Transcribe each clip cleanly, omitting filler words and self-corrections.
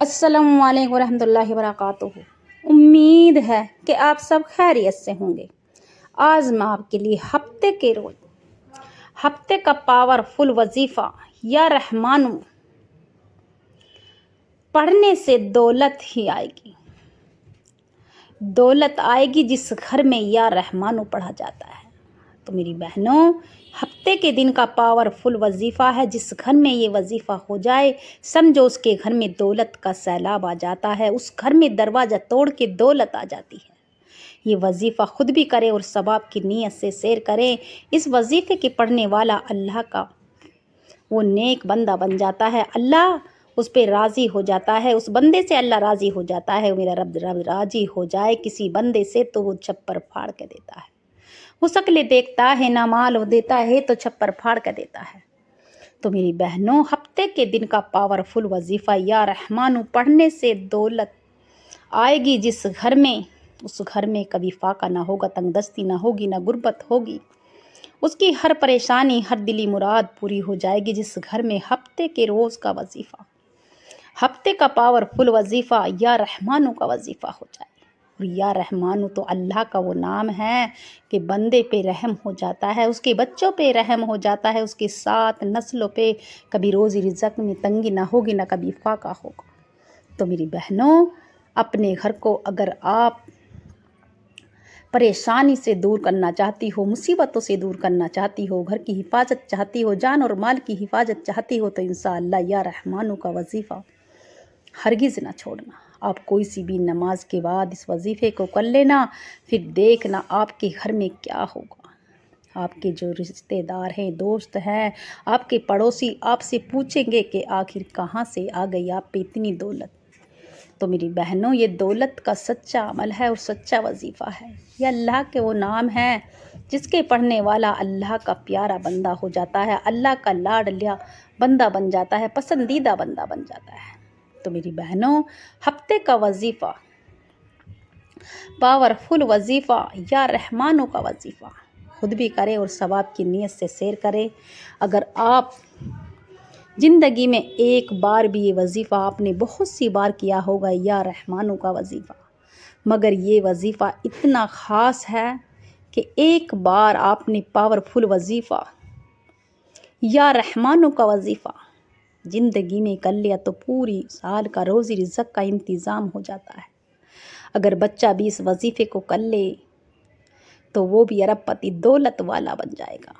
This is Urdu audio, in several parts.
السلام علیکم ورحمۃ اللہ وبرکاتہ۔ امید ہے کہ آپ سب خیریت سے ہوں گے۔ آج میں آپ کے لیے ہفتے کا پاورفل وظیفہ یا رحمانو پڑھنے سے دولت ہی آئے گی۔ دولت آئے گی جس گھر میں یا رحمانو پڑھا جاتا ہے۔ تو میری بہنوں، ہفتے کے دن کا پاورفل وظیفہ ہے، جس گھر میں یہ وظیفہ ہو جائے سمجھو اس کے گھر میں دولت کا سیلاب آ جاتا ہے، اس گھر میں دروازہ توڑ کے دولت آ جاتی ہے۔ یہ وظیفہ خود بھی کریں اور ثواب کی نیت سے شیئر کریں۔ اس وظیفے کے پڑھنے والا اللہ کا وہ نیک بندہ بن جاتا ہے، اللہ اس پہ راضی ہو جاتا ہے، اس بندے سے اللہ راضی ہو جاتا ہے۔ میرا رب راضی ہو جائے کسی بندے سے تو وہ چھپر پھاڑ کے دیتا ہے، وہ شکلیں دیکھتا ہے نہ مال دیتا ہے تو چھپر پھاڑ کے دیتا ہے۔ تو میری بہنوں، ہفتے کے دن کا پاورفل وظیفہ یا رحمانو پڑھنے سے دولت آئے گی جس گھر میں، اس گھر میں کبھی فاقہ نہ ہوگا، تنگ دستی نہ ہوگی، نہ غربت ہوگی، اس کی ہر پریشانی، ہر دلی مراد پوری ہو جائے گی۔ جس گھر میں ہفتے کے روز کا وظیفہ، ہفتے کا پاورفل وظیفہ یا رحمانو کا وظیفہ ہو جائے۔ اور یا رحمانو تو اللہ کا وہ نام ہے کہ بندے پہ رحم ہو جاتا ہے، اس کے بچوں پہ رحم ہو جاتا ہے، اس کے 7 نسلوں پہ کبھی روزی رزق میں تنگی نہ ہوگی، نہ کبھی فاقہ ہوگا۔ تو میری بہنوں، اپنے گھر کو اگر آپ پریشانی سے دور کرنا چاہتی ہو، مصیبتوں سے دور کرنا چاہتی ہو، گھر کی حفاظت چاہتی ہو، جان اور مال کی حفاظت چاہتی ہو، تو انشاءاللہ یا رحمانو کا وظیفہ ہرگز نہ چھوڑنا۔ آپ کوئی سی بھی نماز کے بعد اس وظیفے کو کر لینا، پھر دیکھنا آپ کے گھر میں کیا ہوگا۔ آپ کے جو رشتہ دار ہیں، دوست ہیں، آپ کے پڑوسی آپ سے پوچھیں گے کہ آخر کہاں سے آ گئی آپ پہ اتنی دولت۔ تو میری بہنوں، یہ دولت کا سچا عمل ہے اور سچا وظیفہ ہے۔ یہ اللہ کے وہ نام ہے جس کے پڑھنے والا اللہ کا پیارا بندہ ہو جاتا ہے، اللہ کا لاڈلیا بندہ بن جاتا ہے، پسندیدہ بندہ بن جاتا ہے۔ تو میری بہنوں، ہفتے کا وظیفہ، پاورفل وظیفہ یا رحمانو کا وظیفہ خود بھی کریں اور ثواب کی نیت سے شیئر کریں۔ اگر آپ زندگی میں ایک بار بھی یہ وظیفہ آپ نے بہت سی بار کیا ہوگا یا رحمانو کا وظیفہ، مگر یہ وظیفہ اتنا خاص ہے کہ ایک بار آپ نے پاورفل وظیفہ یا رحمانو کا وظیفہ زندگی میں کر لیا تو پوری سال کا روزی رزق کا انتظام ہو جاتا ہے۔ اگر بچہ بھی اس وظیفے کو کر لے تو وہ بھی ارب پتی دولت والا بن جائے گا۔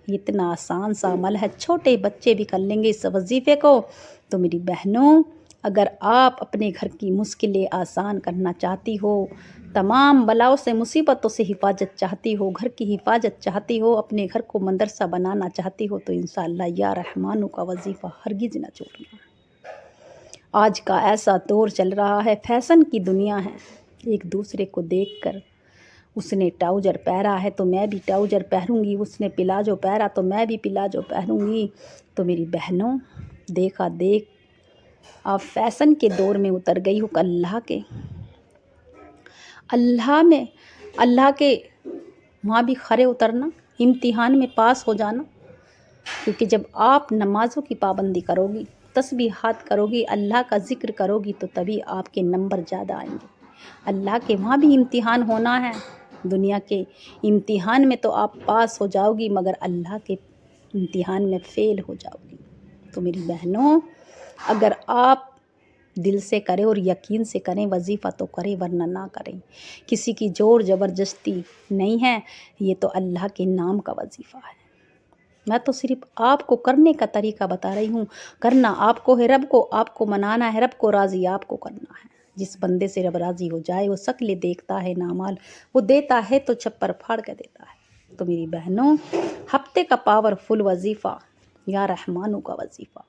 یہ اتنا آسان سا عمل ہے، چھوٹے بچے بھی کر لیں گے اس وظیفے کو۔ تو میری بہنوں، اگر آپ اپنے گھر کی مشکلیں آسان کرنا چاہتی ہو، تمام بلاؤں سے، مصیبتوں سے حفاظت چاہتی ہو، گھر کی حفاظت چاہتی ہو، اپنے گھر کو مدرسہ بنانا چاہتی ہو، تو انشاءاللہ یا رحمانو کا وظیفہ ہرگز نہ چھوڑنا۔ آج کا ایسا دور چل رہا ہے، فیشن کی دنیا ہے، ایک دوسرے کو دیکھ کر اس نے ٹراؤزر پہنا ہے تو میں بھی ٹراؤزر پہنوں گی، اس نے پلازو پہنا تو میں بھی پلازو پہنوں گی۔ تو میری بہنوں، دیکھا دیکھ آپ فیشن کے دور میں اتر گئی ہو، اللہ کے وہاں بھی کھرے اترنا، امتحان میں پاس ہو جانا۔ کیونکہ جب آپ نمازوں کی پابندی کرو گی، تسبیحات کرو گی، اللہ کا ذکر کرو گی، تو تبھی آپ کے نمبر زیادہ آئیں گے۔ اللہ کے وہاں بھی امتحان ہونا ہے، دنیا کے امتحان میں تو آپ پاس ہو جاؤ گی، مگر اللہ کے امتحان میں فیل ہو جاؤ گی۔ تو میری بہنوں، اگر آپ دل سے کریں اور یقین سے کریں وظیفہ تو کریں، ورنہ نہ کریں۔ کسی کی زور زبردستی نہیں ہے، یہ تو اللہ کے نام کا وظیفہ ہے۔ میں تو صرف آپ کو کرنے کا طریقہ بتا رہی ہوں، کرنا آپ کو ہے، رب کو آپ کو منانا ہے، رب کو راضی آپ کو کرنا ہے۔ جس بندے سے رب راضی ہو جائے وہ شکلیں دیکھتا ہے نہ مال وہ دیتا ہے تو چھپر پھاڑ کے دیتا ہے۔ تو میری بہنوں، ہفتے کا پاورفل وظیفہ یا رحمانو کا وظیفہ،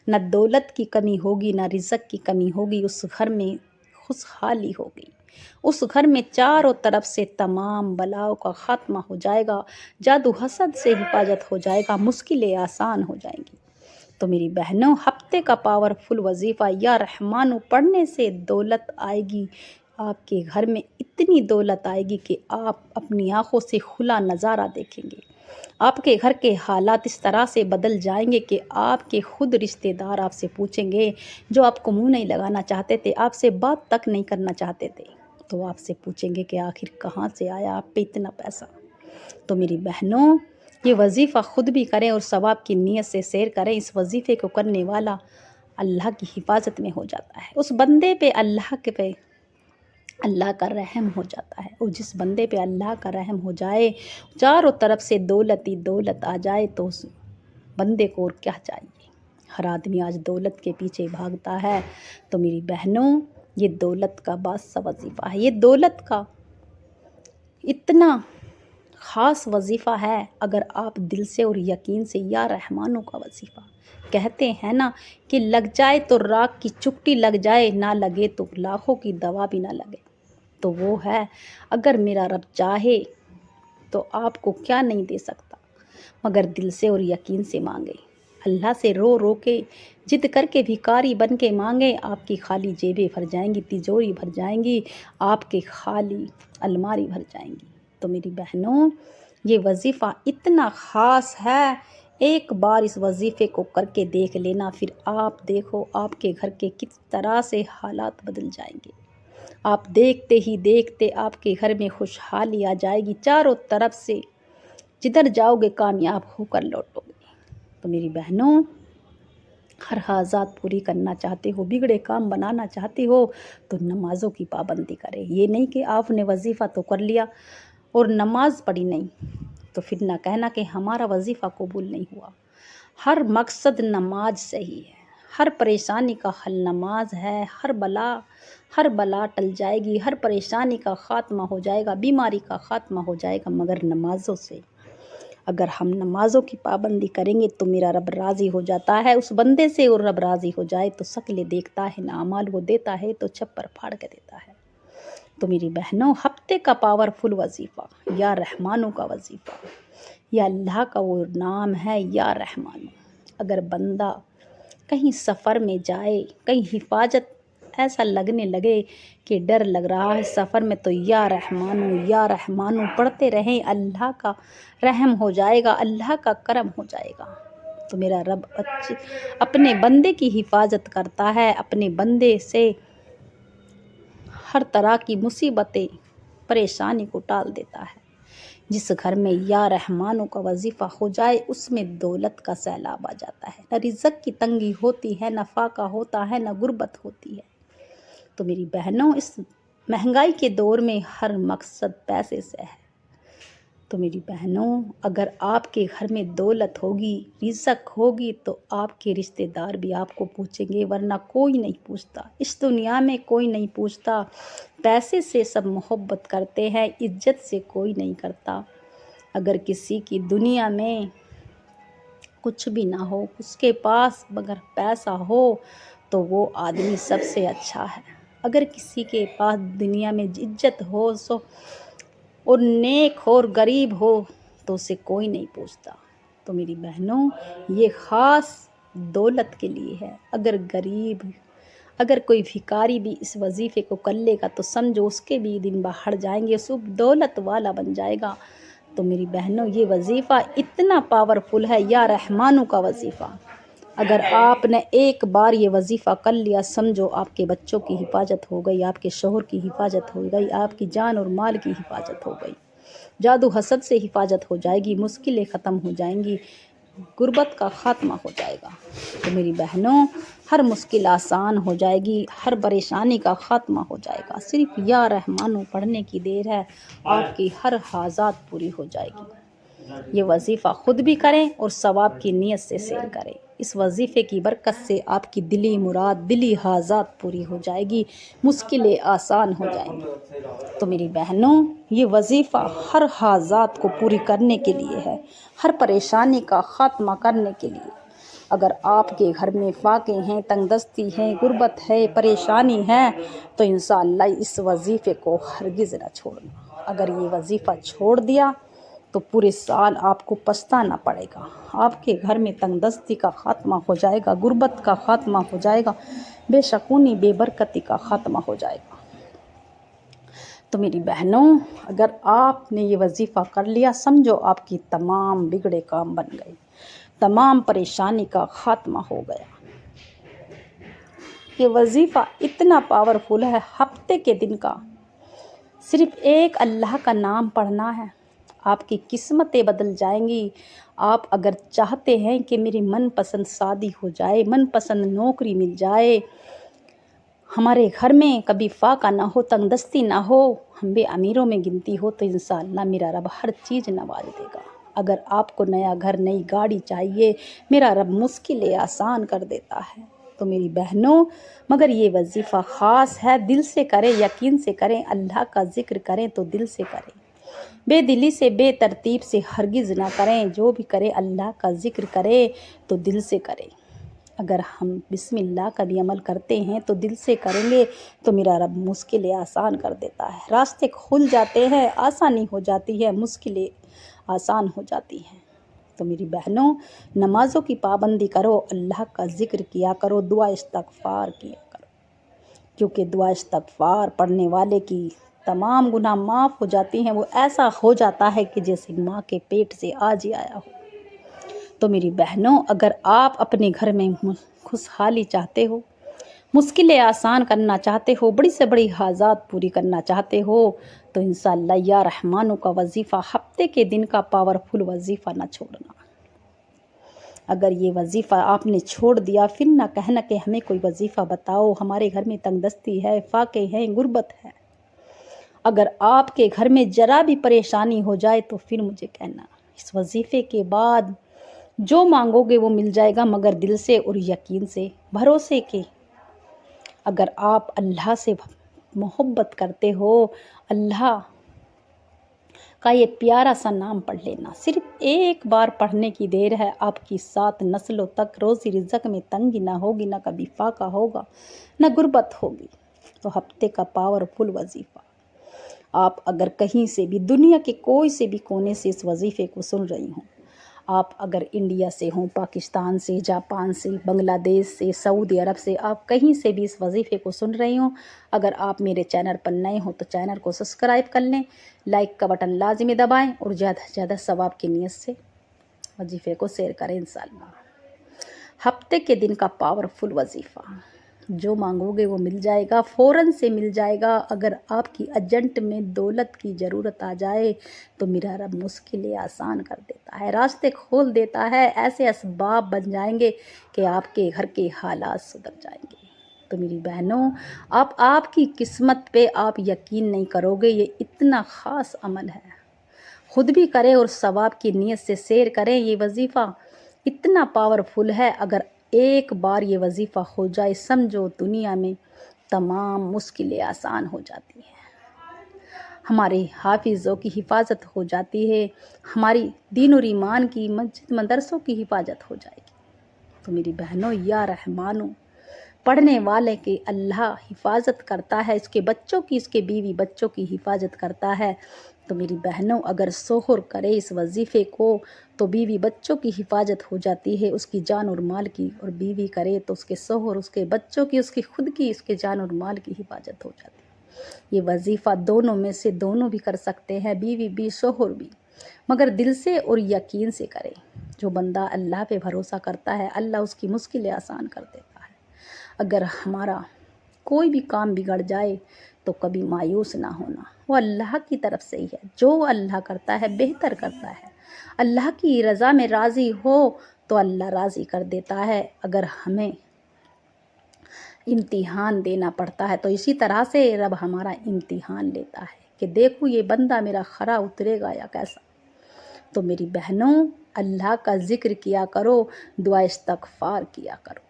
نہ دولت کی کمی ہوگی، نہ رزق کی کمی ہوگی، اس گھر میں خوشحالی ہوگی، اس گھر میں چاروں طرف سے تمام بلاؤں کا خاتمہ ہو جائے گا، جادو حسد سے حفاظت ہو جائے گا، مشکلیں آسان ہو جائیں گی۔ تو میری بہنوں، ہفتے کا پاورفل وظیفہ یا رحمانو پڑھنے سے دولت آئے گی، آپ کے گھر میں اتنی دولت آئے گی کہ آپ اپنی آنکھوں سے کھلا نظارہ دیکھیں گے۔ آپ کے گھر کے حالات اس طرح سے بدل جائیں گے کہ آپ کے خود رشتہ دار آپ سے پوچھیں گے، جو آپ کو منہ نہیں لگانا چاہتے تھے، آپ سے بات تک نہیں کرنا چاہتے تھے، تو آپ سے پوچھیں گے کہ آخر کہاں سے آیا آپ پہ اتنا پیسہ۔ تو میری بہنوں، یہ وظیفہ خود بھی کریں اور ثواب کی نیت سے سیر کریں۔ اس وظیفے کو کرنے والا اللہ کی حفاظت میں ہو جاتا ہے، اس بندے پہ اللہ کا رحم ہو جاتا ہے، اور جس بندے پہ اللہ کا رحم ہو جائے، چاروں طرف سے دولت ہی دولت آ جائے، تو اس بندے کو اور کیا چاہیے۔ ہر آدمی آج دولت کے پیچھے بھاگتا ہے، تو میری بہنوں، یہ دولت کا بادشاہ وظیفہ ہے، یہ دولت کا اتنا خاص وظیفہ ہے۔ اگر آپ دل سے اور یقین سے یا رحمانوں کا وظیفہ کہتے ہیں نا کہ لگ جائے تو راکھ کی چپٹی لگ جائے، نہ لگے تو لاکھوں کی دوا بھی نہ لگے، تو وہ ہے اگر میرا رب چاہے تو آپ کو کیا نہیں دے سکتا، مگر دل سے اور یقین سے مانگے، اللہ سے رو رو کے جد کر کے بھکاری بن کے مانگے، آپ کی خالی جیبیں بھر جائیں گی، تجوری بھر جائیں گی، آپ کے خالی الماری بھر جائیں گی۔ تو میری بہنوں، یہ وظیفہ اتنا خاص ہے، ایک بار اس وظیفے کو کر کے دیکھ لینا، پھر آپ دیکھو آپ کے گھر کے کس طرح سے حالات بدل جائیں گے۔ آپ دیکھتے ہی دیکھتے آپ کے گھر میں خوشحالی آ جائے گی، چاروں طرف سے جدھر جاؤ گے کامیاب ہو کر لوٹو گے۔ تو میری بہنوں، ہر حاجات پوری کرنا چاہتے ہو، بگڑے کام بنانا چاہتے ہو، تو نمازوں کی پابندی کریں۔ یہ نہیں کہ آپ نے وظیفہ تو کر لیا اور نماز پڑھی نہیں، تو پھر نہ کہنا کہ ہمارا وظیفہ قبول نہیں ہوا۔ ہر مقصد نماز صحیح ہے، ہر پریشانی کا حل نماز ہے، ہر بلا ٹل جائے گی، ہر پریشانی کا خاتمہ ہو جائے گا، بیماری کا خاتمہ ہو جائے گا، مگر نمازوں سے۔ اگر ہم نمازوں کی پابندی کریں گے تو میرا رب راضی ہو جاتا ہے اس بندے سے، اور رب راضی ہو جائے تو شکلیں دیکھتا ہے، نہ اعمال وہ دیتا ہے تو چھپر پھاڑ کے دیتا ہے۔ تو میری بہنوں، ہفتے کا پاورفل وظیفہ یا رحمانوں کا وظیفہ، یا اللہ کا وہ نام ہے یا رحمانوں۔ اگر بندہ کہیں سفر میں جائے، کہیں حفاظت ایسا لگنے لگے کہ ڈر لگ رہا ہے سفر میں، تو یا رحمانوں پڑھتے رہیں، اللہ کا رحم ہو جائے گا، اللہ کا کرم ہو جائے گا۔ تو میرا رب اپنے بندے کی حفاظت کرتا ہے، اپنے بندے سے ہر طرح کی مصیبتیں پریشانی کو ٹال دیتا ہے۔ جس گھر میں یا رحمانوں کا وظیفہ ہو جائے، اس میں دولت کا سیلاب آ جاتا ہے، نہ رزق کی تنگی ہوتی ہے، نہ فاقہ ہوتا ہے، نہ غربت ہوتی ہے۔ تو میری بہنوں، اس مہنگائی کے دور میں ہر مقصد پیسے سے ہے۔ تو میری بہنوں، اگر آپ کے گھر میں دولت ہوگی، رزق ہوگی، تو آپ کے رشتہ دار بھی آپ کو پوچھیں گے، ورنہ کوئی نہیں پوچھتا۔ اس دنیا میں کوئی نہیں پوچھتا، پیسے سے سب محبت کرتے ہیں، عزت سے کوئی نہیں کرتا۔ اگر کسی کی دنیا میں کچھ بھی نہ ہو، اس کے پاس مگر پیسہ ہو، تو وہ آدمی سب سے اچھا ہے۔ اگر کسی کے پاس دنیا میں عزت ہو اور نیک ہو اور غریب ہو، تو اسے کوئی نہیں پوچھتا۔ تو میری بہنوں، یہ خاص دولت کے لیے ہے۔ اگر کوئی بھکاری بھی اس وظیفے کو کر لے گا، تو سمجھو اس کے بھی دن بہڑ جائیں گے، صبح دولت والا بن جائے گا۔ تو میری بہنوں، یہ وظیفہ اتنا پاورفل ہے، یا رحمانوں کا وظیفہ۔ اگر آپ نے ایک بار یہ وظیفہ کر لیا، سمجھو آپ کے بچوں کی حفاظت ہو گئی، آپ کے شوہر کی حفاظت ہو گئی، آپ کی جان اور مال کی حفاظت ہو گئی، جادو حسد سے حفاظت ہو جائے گی، مشکلیں ختم ہو جائیں گی، غربت کا خاتمہ ہو جائے گا۔ تو میری بہنوں، ہر مشکل آسان ہو جائے گی، ہر پریشانی کا خاتمہ ہو جائے گا۔ صرف یا رحمانوں پڑھنے کی دیر ہے، آپ کی ہر حاجات پوری ہو جائے گی۔ یہ وظیفہ خود بھی کریں اور ثواب کی نیت سے سیر کریں۔ اس وظیفے کی برکت سے آپ کی دلی مراد، دلی حاجات پوری ہو جائے گی، مشکلیں آسان ہو جائیں گی۔ تو میری بہنوں، یہ وظیفہ ہر حاجات کو پوری کرنے کے لیے ہے، ہر پریشانی کا خاتمہ کرنے کے لیے۔ اگر آپ کے گھر میں فاقے ہیں، تنگ دستی ہے، غربت ہے، پریشانی ہے، تو انشاءاللہ اس وظیفے کو ہرگز نہ چھوڑنا۔ اگر یہ وظیفہ چھوڑ دیا تو پورے سال آپ کو پچھتانا پڑے گا۔ آپ کے گھر میں تنگ دستی کا خاتمہ ہو جائے گا، غربت کا خاتمہ ہو جائے گا، بے سکونی، بے برکتی کا خاتمہ ہو جائے گا۔ تو میری بہنوں، اگر آپ نے یہ وظیفہ کر لیا، سمجھو آپ کی تمام بگڑے کام بن گئے، تمام پریشانی کا خاتمہ ہو گیا۔ یہ وظیفہ اتنا پاورفل ہے، ہفتے کے دن کا صرف ایک اللہ کا نام پڑھنا ہے، آپ کی قسمتیں بدل جائیں گی۔ آپ اگر چاہتے ہیں کہ میری من پسند شادی ہو جائے، من پسند نوکری مل جائے، ہمارے گھر میں کبھی فاقہ نہ ہو، تنگ دستی نہ ہو، ہم بھی امیروں میں گنتی ہو، تو انشاءاللہ میرا رب ہر چیز نواز دے گا۔ اگر آپ کو نیا گھر، نئی گاڑی چاہیے، میرا رب مشکلیں آسان کر دیتا ہے۔ تو میری بہنوں، مگر یہ وظیفہ خاص ہے، دل سے کریں، یقین سے کریں، اللہ کا ذکر کریں تو دل سے کریں، بے دلی سے، بے ترتیب سے ہرگز نہ کریں۔ جو بھی کریں اللہ کا ذکر کریں تو دل سے کریں۔ اگر ہم بسم اللہ کا بھی عمل کرتے ہیں تو دل سے کریں گے تو میرا رب مشکلیں آسان کر دیتا ہے، راستے کھل جاتے ہیں، آسانی ہو جاتی ہے، مشکلیں آسان ہو جاتی ہیں۔ تو میری بہنوں، نمازوں کی پابندی کرو، اللہ کا ذکر کیا کرو، دعا استغفار کیا کرو، کیونکہ دعا استغفار پڑھنے والے کی تمام گناہ معاف ہو جاتی ہیں۔ وہ ایسا ہو جاتا ہے کہ جیسے ماں کے پیٹ سے آج ہی آیا ہو۔ تو میری بہنوں، اگر آپ اپنے گھر میں خوشحالی چاہتے ہو، مشکلیں آسان کرنا چاہتے ہو، بڑی سے بڑی حاجات پوری کرنا چاہتے ہو، تو انشاءاللہ یا رحمانوں کا وظیفہ، ہفتے کے دن کا پاورفل وظیفہ نہ چھوڑنا۔ اگر یہ وظیفہ آپ نے چھوڑ دیا، پھر نہ کہنا کہ ہمیں کوئی وظیفہ بتاؤ، ہمارے گھر میں تنگ دستی ہے، فاقے ہیں، غربت ہے۔ اگر آپ کے گھر میں ذرا بھی پریشانی ہو جائے تو پھر مجھے کہنا۔ اس وظیفے کے بعد جو مانگو گے وہ مل جائے گا، مگر دل سے اور یقین سے، بھروسے کے۔ اگر آپ اللہ سے محبت کرتے ہو، اللہ کا یہ پیارا سا نام پڑھ لینا، صرف ایک بار پڑھنے کی دیر ہے، آپ کی 7 نسلوں تک روزی رزق میں تنگی نہ ہوگی، نہ کبھی فاقہ ہوگا، نہ غربت ہوگی۔ تو ہفتے کا پاورفل وظیفہ، آپ اگر کہیں سے بھی، دنیا کے کوئی سے بھی کونے سے اس وظیفے کو سن رہی ہوں، آپ اگر انڈیا سے ہوں، پاکستان سے، جاپان سے، بنگلہ دیش سے، سعودی عرب سے، آپ کہیں سے بھی اس وظیفے کو سن رہی ہوں، اگر آپ میرے چینل پر نئے ہوں تو چینل کو سبسکرائب کر لیں، لائک کا بٹن لازمی دبائیں، اور زیادہ سے زیادہ ثواب کی نیت سے وظیفے کو شیئر کریں انشاءاللہ۔ ہفتے کے دن کا پاورفل وظیفہ، جو مانگو گے وہ مل جائے گا، فوراً سے مل جائے گا۔ اگر آپ کی ارجنٹ میں دولت کی ضرورت آ جائے تو میرا رب مشکلیں آسان کر دیتا ہے، راستے کھول دیتا ہے، ایسے اسباب بن جائیں گے کہ آپ کے گھر کے حالات سدھر جائیں گے۔ تو میری بہنوں، آپ کی قسمت پہ آپ یقین نہیں کرو گے، یہ اتنا خاص عمل ہے، خود بھی کریں اور ثواب کی نیت سے شیئر کریں۔ یہ وظیفہ اتنا پاورفل ہے، اگر ایک بار یہ وظیفہ ہو جائے، سمجھو دنیا میں تمام مشکلیں آسان ہو جاتی ہیں، ہمارے حافظوں کی حفاظت ہو جاتی ہے، ہماری دین اور ایمان کی، مسجد مدرسوں کی حفاظت ہو جائے گی۔ تو میری بہنوں، یا رحمانوں، پڑھنے والے کے اللہ حفاظت کرتا ہے، اس کے بچوں کی، اس کے بیوی بچوں کی حفاظت کرتا ہے۔ تو میری بہنوں، اگر شوہر کرے اس وظیفے کو تو بیوی بچوں کی حفاظت ہو جاتی ہے، اس کی جان اور مال کی، اور بیوی کرے تو اس کے شوہر، اس کے بچوں کی، اس کی خود کی، اس کے جان اور مال کی حفاظت ہو جاتی ہے۔ یہ وظیفہ دونوں میں سے دونوں بھی کر سکتے ہیں، بیوی بھی، شوہر بھی، مگر دل سے اور یقین سے کرے۔ جو بندہ اللہ پہ بھروسہ کرتا ہے، اللہ اس کی مشکلیں آسان کر دیتا ہے۔ اگر ہمارا کوئی بھی کام بگڑ جائے تو کبھی مایوس نہ ہونا، وہ اللہ کی طرف سے ہی ہے، جو اللہ کرتا ہے بہتر کرتا ہے۔ اللہ کی رضا میں راضی ہو تو اللہ راضی کر دیتا ہے۔ اگر ہمیں امتحان دینا پڑتا ہے تو اسی طرح سے رب ہمارا امتحان لیتا ہے کہ دیکھو یہ بندہ میرا کھرا اترے گا یا کیسا۔ تو میری بہنوں، اللہ کا ذکر کیا کرو، دعا استغفار کیا کرو،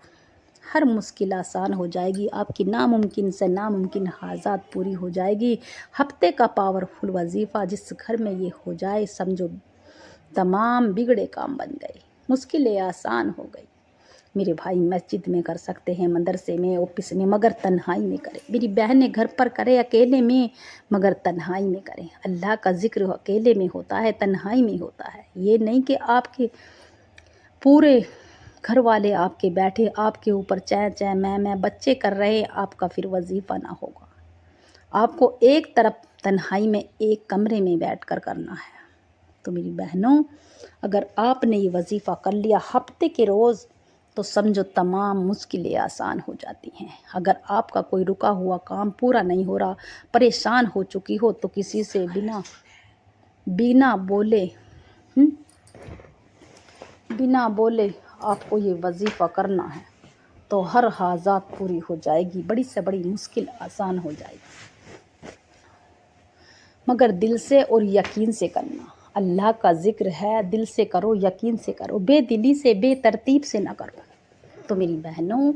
ہر مشکل آسان ہو جائے گی، آپ کی ناممکن سے ناممکن حاجات پوری ہو جائے گی۔ ہفتے کا پاورفل وظیفہ جس گھر میں یہ ہو جائے، سمجھو تمام بگڑے کام بن گئے، مشکلیں آسان ہو گئی۔ میرے بھائی مسجد میں کر سکتے ہیں، مدرسے میں، آفس میں، مگر تنہائی میں کریں۔ میری بہنیں گھر پر کریں اکیلے میں، مگر تنہائی میں کریں۔ اللہ کا ذکر اکیلے میں ہوتا ہے، تنہائی میں ہوتا ہے۔ یہ نہیں کہ آپ کے پورے گھر والے آپ کے بیٹھے، آپ کے اوپر چیں چیں میں بچے کر رہے، آپ کا پھر وظیفہ نہ ہوگا۔ آپ کو ایک طرف تنہائی میں ایک کمرے میں بیٹھ کر کرنا ہے۔ تو میری بہنوں، اگر آپ نے یہ وظیفہ کر لیا ہفتے کے روز تو سمجھو تمام مشکلیں آسان ہو جاتی ہیں۔ اگر آپ کا کوئی رکا ہوا کام پورا نہیں ہو رہا، پریشان ہو چکی ہو، تو کسی سے بنا بولے آپ کو یہ وظیفہ کرنا ہے تو ہر حاجات پوری ہو جائے گی، بڑی سے بڑی مشکل آسان ہو جائے گی، مگر دل سے اور یقین سے کرنا۔ اللہ کا ذکر ہے، دل سے کرو، یقین سے کرو، بے دلی سے، بے ترتیب سے نہ کرو۔ تو میری بہنوں،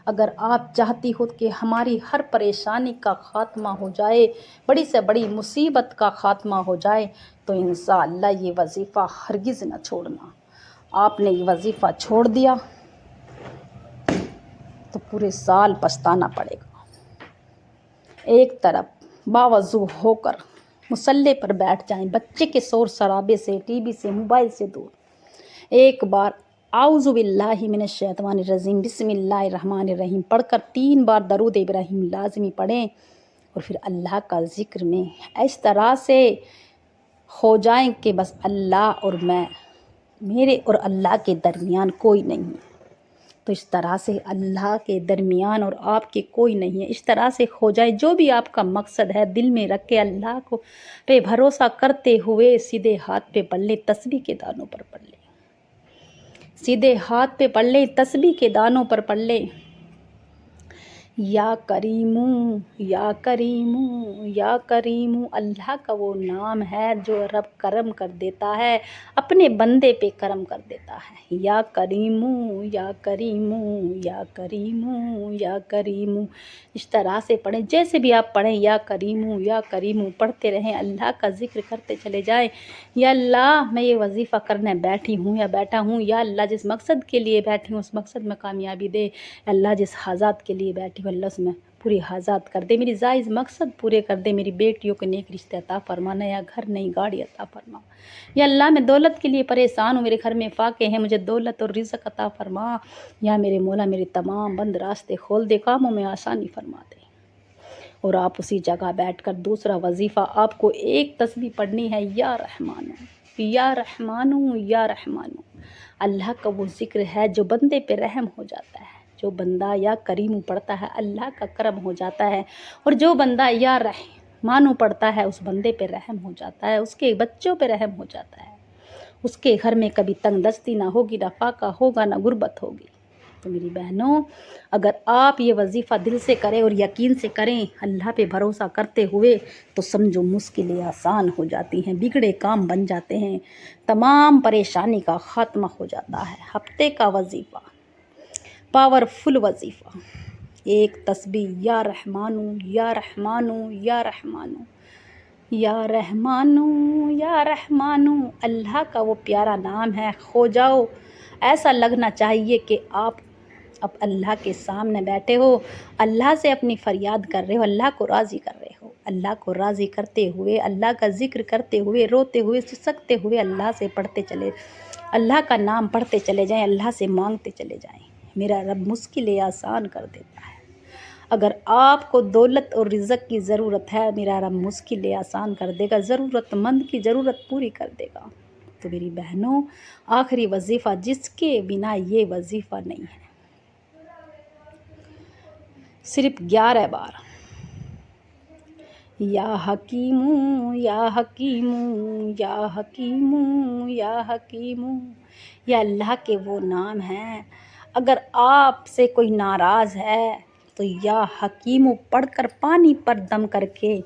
اگر آپ چاہتی ہو کہ ہماری ہر پریشانی کا خاتمہ ہو جائے، بڑی سے بڑی مصیبت کا خاتمہ ہو جائے، تو انشاءاللہ یہ وظیفہ ہرگز نہ چھوڑنا۔ آپ نے یہ وظیفہ چھوڑ دیا تو پورے سال پچھتانا پڑے گا۔ ایک طرف باوضو ہو کر مصلی پر بیٹھ جائیں، بچے کے شور شرابے سے، ٹی وی سے، موبائل سے دور۔ ایک بار اعوذ باللہ من الشیطان الرجیم بسم اللہ الرحمن الرحیم پڑھ کر 3 بار درود ابراہیم لازمی پڑھیں، اور پھر اللہ کا ذکر میں اس طرح سے ہو جائیں کہ بس اللہ اور میں، میرے اور اللہ کے درمیان کوئی نہیں ہے۔ تو اس طرح سے اللہ کے درمیان اور آپ کے کوئی نہیں ہے، اس طرح سے ہو جائے۔ جو بھی آپ کا مقصد ہے دل میں رکھ کے اللہ کو پہ بھروسہ کرتے ہوئے سیدھے ہاتھ پہ پڑھ لیں، تسبیح کے دانوں پر پڑھ لیں، سیدھے ہاتھ پہ پڑھ لیں، تسبیح کے دانوں پر پڑھ لیں۔ یا کریمو، یا کریمو، یا کریمو، اللہ کا وہ نام ہے جو رب کرم کر دیتا ہے، اپنے بندے پہ کرم کر دیتا ہے۔ یا کریمو، یا کریمو، یا کریمو، یا کریمو، اس طرح سے پڑھیں، جیسے بھی آپ پڑھیں، یا کریمو پڑھتے رہیں، اللہ کا ذکر کرتے چلے جائیں۔ یا اللہ، میں یہ وظیفہ کرنے بیٹھی ہوں یا بیٹھا ہوں، یا اللہ جس مقصد کے لیے بیٹھی ہوں اس مقصد میں کامیابی دے، اللہ جس حاجات کے لیے بیٹھی ہوں اللہ اس میں پوری حاجات کر دے، میری جائز مقصد پورے کر دے، میری بیٹیوں کے نیک رشتے عطا فرما، نیا گھر نئی گاڑی عطا فرما۔ یا اللہ، میں دولت کے لیے پریشان ہوں، میرے گھر میں فاقے ہیں، مجھے دولت اور رزق عطا فرما۔ یا میرے مولا میرے تمام بند راستے کھول دے، کاموں میں آسانی فرما دے۔ اور آپ اسی جگہ بیٹھ کر دوسرا وظیفہ آپ کو ایک تسبیح پڑھنی ہے، یا رحمانو، یا رحمانو، یا رحمانو۔ اللہ کا وہ ذکر ہے جو بندے پہ رحم ہو جاتا ہے، جو بندہ یا کریمو پڑھتا ہے اللہ کا کرم ہو جاتا ہے، اور جو بندہ یا رحمانو پڑھتا ہے اس بندے پہ رحم ہو جاتا ہے، اس کے بچوں پہ رحم ہو جاتا ہے، اس کے گھر میں کبھی تنگ دستی نہ ہوگی، نہ فاقہ ہوگا، نہ غربت ہوگی۔ تو میری بہنوں، اگر آپ یہ وظیفہ دل سے کریں اور یقین سے کریں اللہ پہ بھروسہ کرتے ہوئے، تو سمجھو مشکلیں آسان ہو جاتی ہیں، بگڑے کام بن جاتے ہیں، تمام پریشانی کا خاتمہ ہو جاتا ہے۔ ہفتے کا وظیفہ، پاورفل وظیفہ، ایک تسبیح، یا رحمانو، یا رحمانو، یا رحمانو، یا رحمانو، یا رحمانو۔ اللہ کا وہ پیارا نام ہے، کھو جاؤ، ایسا لگنا چاہیے کہ آپ اب اللہ کے سامنے بیٹھے ہو، اللہ سے اپنی فریاد کر رہے ہو، اللہ کو راضی کر رہے ہو، اللہ کو راضی کرتے ہوئے، اللہ کا ذکر کرتے ہوئے، روتے ہوئے، سسکتے ہوئے اللہ سے پڑھتے چلے، اللہ کا نام پڑھتے چلے جائیں، اللہ سے مانگتے چلے جائیں، میرا رب مشکلیں آسان کر دیتا ہے۔ اگر آپ کو دولت اور رزق کی ضرورت ہے، میرا رب مشکلیں آسان کر دے گا، ضرورت مند کی ضرورت پوری کر دے گا۔ تو میری بہنوں، آخری وظیفہ جس کے بنا یہ وظیفہ نہیں ہے، صرف 11 بار یا حکیمو، یا حکیمو، یا حکیمو، یا حکیمو۔ یا اللہ کے وہ نام ہیں، اگر آپ سے کوئی ناراض ہے تو یا حکیمو پڑھ کر پانی پر دم کر کے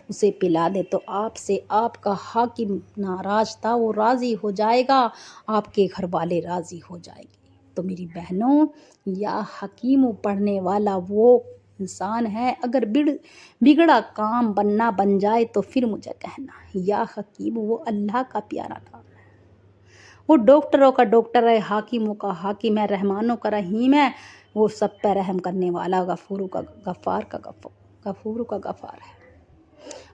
اسے پلا دے، تو آپ سے آپ کا حاکم ناراض تھا وہ راضی ہو جائے گا، آپ کے گھر والے راضی ہو جائیں گے۔ تو میری بہنوں، یا حکیمو پڑھنے والا وہ انسان ہے، اگر بگڑا کام بننا بن جائے تو پھر مجھے کہنا، یا حکیم وہ اللہ کا پیارا نام ہے، وہ ڈاکٹروں کا ڈاکٹر ہے، حاکموں کا حاکم ہے، رحمانوں کا رحیم ہے، وہ سب پہ رحم کرنے والا، غفور کا غفار ہے،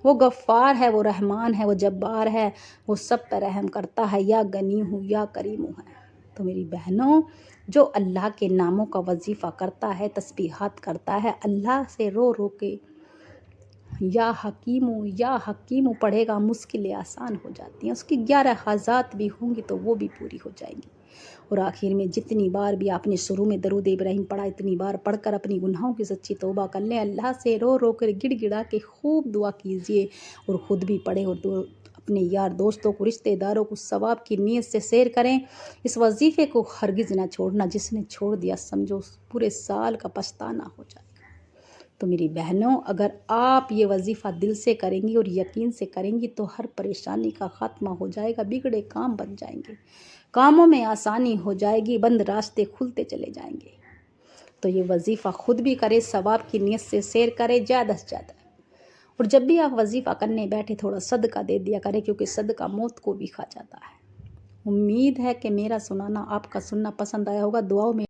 وہ غفار ہے، وہ رحمان ہے، وہ جبار ہے، وہ سب پہ رحم کرتا ہے، یا غنی ہوں، یا کریم ہے۔ تو میری بہنوں، جو اللہ کے ناموں کا وظیفہ کرتا ہے، تسبیحات کرتا ہے، اللہ سے رو رو کے یا حکیمو پڑھے گا مشکلیں آسان ہو جاتی ہیں، اس کی 11 حاجات بھی ہوں گی تو وہ بھی پوری ہو جائیں گی۔ اور آخر میں جتنی بار بھی آپ نے شروع میں درود ابراہیم پڑھا، اتنی بار پڑھ کر اپنی گناہوں کی سچی توبہ کر لیں، اللہ سے رو رو کر گڑ گڑا کے خوب دعا کیجیے، اور خود بھی پڑھیں اور اپنے یار دوستوں کو، رشتہ داروں کو ثواب کی نیت سے شیئر کریں۔ اس وظیفے کو ہرگز نہ چھوڑنا، جس نے چھوڑ دیا سمجھو پورے سال کا پچھتانا ہو جائے گا۔ تو میری بہنوں، اگر آپ یہ وظیفہ دل سے کریں گی اور یقین سے کریں گی تو ہر پریشانی کا خاتمہ ہو جائے گا، بگڑے کام بن جائیں گے، کاموں میں آسانی ہو جائے گی، بند راستے کھلتے چلے جائیں گے۔ تو یہ وظیفہ خود بھی کرے، ثواب کی نیت سے شیئر کرے زیادہ سے زیادہ، اور جب بھی آپ وظیفہ کرنے بیٹھے تھوڑا صدقہ دے دیا کریں، کیونکہ صدقہ موت کو بھی کھا جاتا ہے۔ امید ہے کہ میرا سنانا آپ کا سننا پسند آیا ہوگا، دعاؤں میں